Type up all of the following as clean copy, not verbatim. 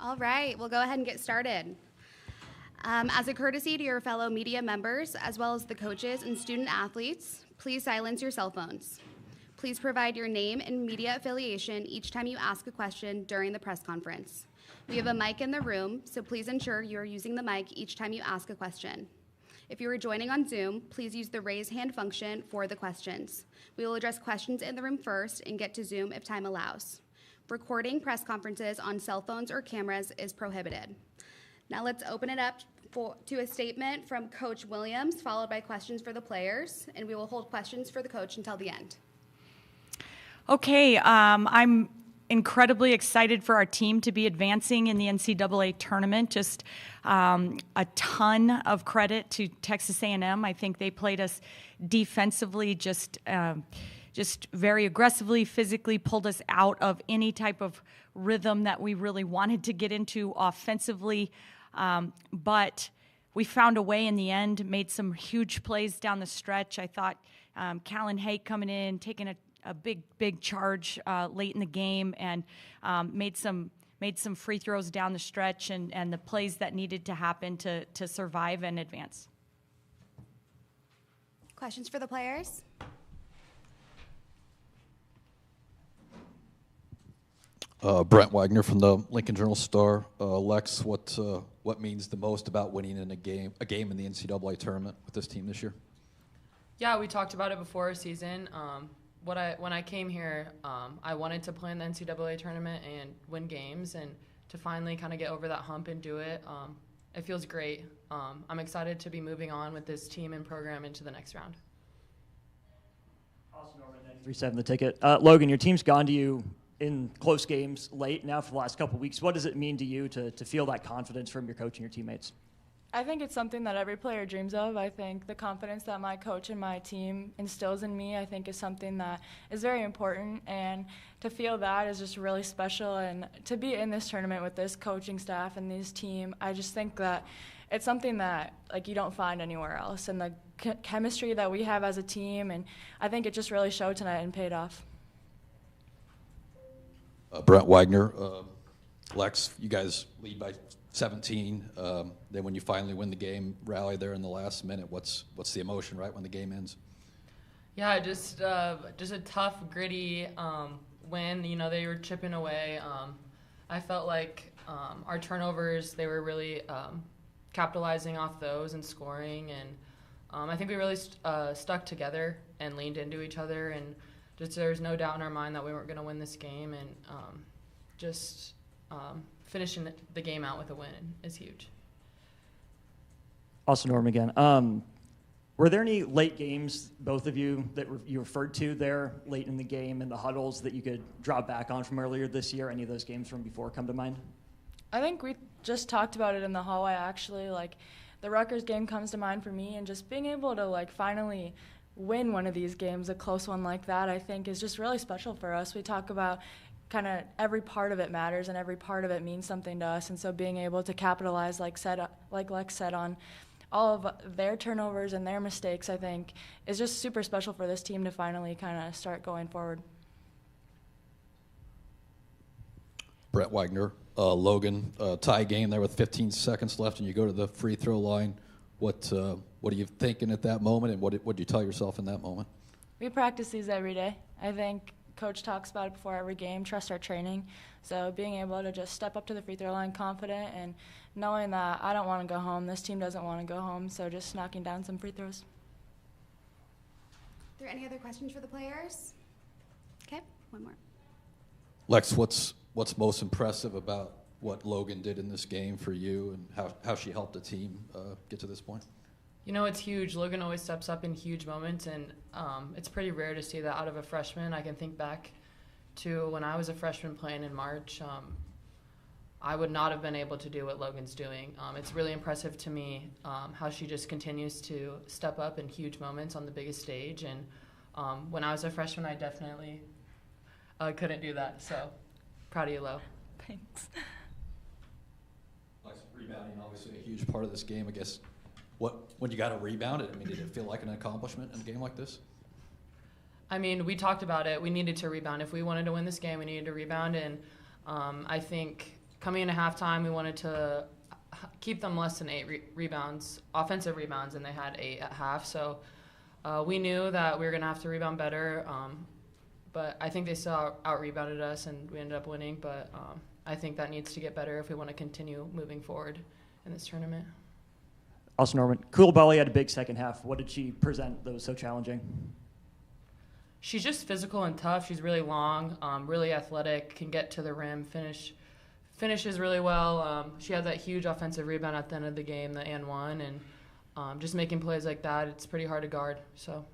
All right, we'll go ahead and get started. As a courtesy to your fellow media members, as well as the coaches and student athletes, please silence your cell phones. Please provide your name and media affiliation each time you ask a question during the press conference. We have a mic in the room, so please ensure you are using the mic each time you ask a question. If you are joining on Zoom, please use the raise hand function for the questions. We will address questions in the room first and get to Zoom if time allows. Recording press conferences on cell phones or cameras is prohibited. Now let's open it up to a statement from Coach Williams, followed by questions for the players, and we will hold questions for the coach until the end. Okay, I'm incredibly excited for our team to be advancing in the NCAA tournament. Just a ton of credit to Texas A&M. I think they played us defensively, just very aggressively, physically pulled us out of any type of rhythm that we really wanted to get into offensively. But we found a way in the end, made some huge plays down the stretch. I thought Callan Hake coming in, taking a big charge late in the game, and made some free throws down the stretch and the plays that needed to happen to survive and advance. Questions for the players? Brent Wagner from the Lincoln Journal-Star. Lex, what means the most about winning in a game in the NCAA tournament with this team this year? Yeah, we talked about it before our season. When I came here, I wanted to play in the NCAA tournament and win games, and to finally kind of get over that hump and do it, it feels great. I'm excited to be moving on with this team and program into the next round. Austin Norman, 93.7 The Ticket. Logan, your team's gone to you in close games late now for the last couple of weeks. What does it mean to you to feel that confidence from your coach and your teammates? I think it's something that every player dreams of. I think the confidence that my coach and my team instills in me, I think, is something that is very important. And to feel that is just really special. And to be in this tournament with this coaching staff and this team, I just think that it's something that you don't find anywhere else. And the chemistry that we have as a team, and I think it just really showed tonight and paid off. Brent Wagner, Lex, you guys lead by 17. Then when you finally win the game, rally there in the last minute. What's the emotion right when the game ends? Yeah, just a tough, gritty win. You know, they were chipping away. I felt like our turnovers, they were really capitalizing off those and scoring. And I think we really stuck together and leaned into each other. And just there's no doubt in our mind that we weren't going to win this game. And finishing the game out with a win is huge. Austin Norm again. Were there any late games, both of you, that you referred to there late in the game in the huddles that you could draw back on from earlier this year? Any of those games from before come to mind? I think we just talked about it in the hallway, actually. The Rutgers game comes to mind for me, and just being able to finally win one of these games, a close one like that, I think is just really special for us. We talk about kind of every part of it matters and every part of it means something to us, and so being able to capitalize, like Lex said, on all of their turnovers and their mistakes, I think, is just super special for this team to finally kind of start going forward. Brett Wagner, Logan, tie game there with 15 seconds left, and you go to the free throw line. What are you thinking at that moment, and what did you tell yourself in that moment? We practice these every day. I think Coach talks about it before every game, trust our training. So being able to just step up to the free throw line confident and knowing that I don't want to go home, this team doesn't want to go home, so just knocking down some free throws. Are there any other questions for the players? Okay, one more. Lex, what's most impressive about what Logan did in this game for you and how she helped the team get to this point? You know, it's huge. Logan always steps up in huge moments, and it's pretty rare to see that out of a freshman. I can think back to when I was a freshman playing in March. I would not have been able to do what Logan's doing. It's really impressive to me how she just continues to step up in huge moments on the biggest stage. And when I was a freshman, I definitely couldn't do that. So proud of you, Lo. Thanks. Rebounding, obviously a huge part of this game. I guess when you got to rebound it, did it feel like an accomplishment in a game like this? I mean, we talked about it. We needed to rebound. If we wanted to win this game, we needed to rebound. And I think coming into halftime, we wanted to keep them less than 8 rebounds, offensive rebounds, and they had 8 at half. So we knew that we were going to have to rebound better, but I think they still out-rebounded us, and we ended up winning. But I think that needs to get better if we want to continue moving forward in this tournament. Also, Norman, Corvallis had a big second half. What did she present that was so challenging? She's just physical and tough. She's really long, really athletic, can get to the rim, finishes really well. She had that huge offensive rebound at the end of the game, the and one, and just making plays like that, it's pretty hard to guard. So.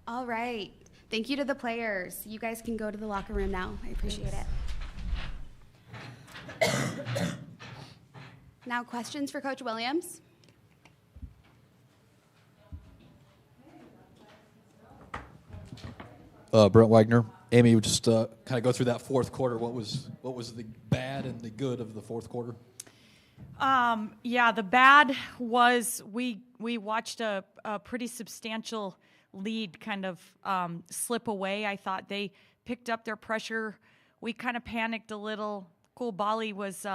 All right. Thank you to the players. You guys can go to the locker room now. I appreciate it. Now, questions for Coach Williams? Brent Wagner, Amy, just kind of go through that fourth quarter. What was the bad and the good of the fourth quarter? Yeah, the bad was we watched a pretty substantial lead kind of slip away. I thought they picked up their pressure. We kind of panicked a little. Corvallis was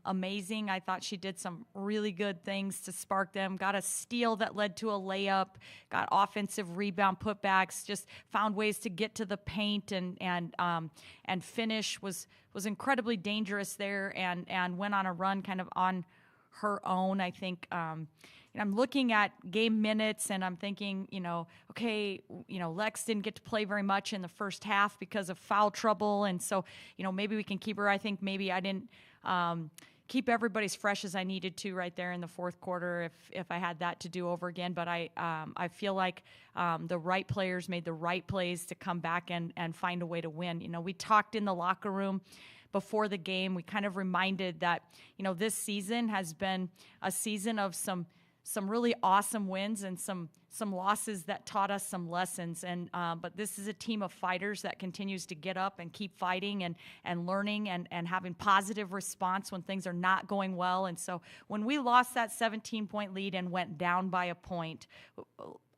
amazing. I thought she did some really good things to spark them. Got a steal that led to a layup. Got offensive rebound putbacks. Just found ways to get to the paint and finish. Was incredibly dangerous there and went on a run kind of on her own. I think I'm looking at game minutes and I'm thinking, okay, Lex didn't get to play very much in the first half because of foul trouble. And so, maybe we can keep her. I think maybe I didn't keep everybody as fresh as I needed to right there in the fourth quarter if I had that to do over again. But I feel like the right players made the right plays to come back and find a way to win. We talked in the locker room before the game. We kind of reminded that, this season has been a season of some really awesome wins and some losses that taught us some lessons. And but this is a team of fighters that continues to get up and keep fighting and learning and having positive response when things are not going well. And so when we lost that 17-point lead and went down by a point,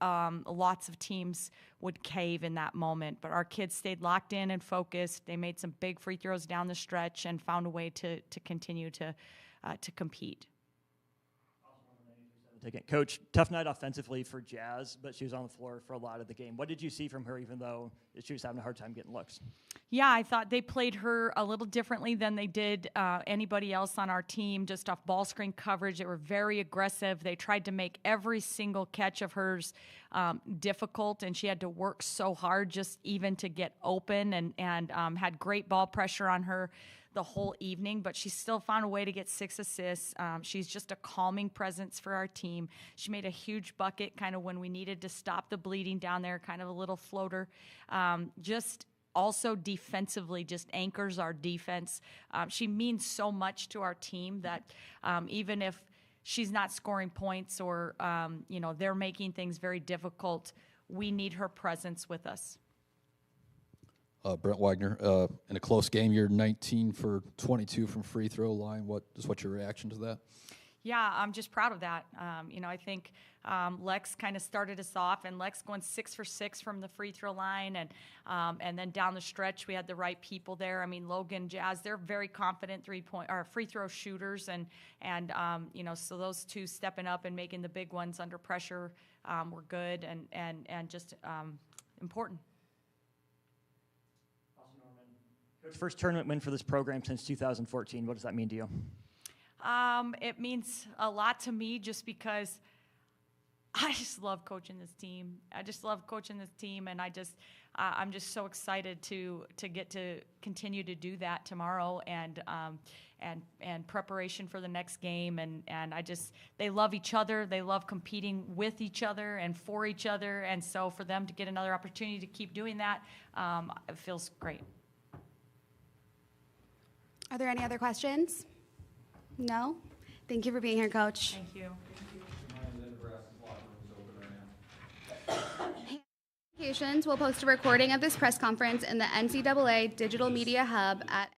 lots of teams would cave in that moment. But our kids stayed locked in and focused. They made some big free throws down the stretch and found a way to continue to compete. Coach, tough night offensively for Jazz, but she was on the floor for a lot of the game. What did you see from her, even though she was having a hard time getting looks? Yeah, I thought they played her a little differently than they did anybody else on our team, just off ball screen coverage. They were very aggressive. They tried to make every single catch of hers difficult, and she had to work so hard just even to get open and had great ball pressure on her the whole evening, but she still found a way to get 6 assists. She's just a calming presence for our team. She made a huge bucket kind of when we needed to stop the bleeding down there, kind of a little floater. Just also defensively just anchors our defense. She means so much to our team that even if she's not scoring points or, they're making things very difficult, we need her presence with us. Brent Wagner, in a close game, you're 19 for 22 from free throw line. What's your reaction to that? Yeah, I'm just proud of that. I think Lex kind of started us off, and Lex going 6 for 6 from the free throw line, and then down the stretch we had the right people there. I mean, Logan, Jazz, they're very confident free throw shooters, and so those two stepping up and making the big ones under pressure were good and just important. Coach, first tournament win for this program since 2014. What does that mean to you? It means a lot to me just because I just love coaching this team. And I'm just so excited to get to continue to do that tomorrow and preparation for the next game. And they love each other. They love competing with each other and for each other. And so for them to get another opportunity to keep doing that, it feels great. Are there any other questions? No? Thank you for being here, Coach. Thank you. We'll post a recording of this press conference in the NCAA Digital Media Hub at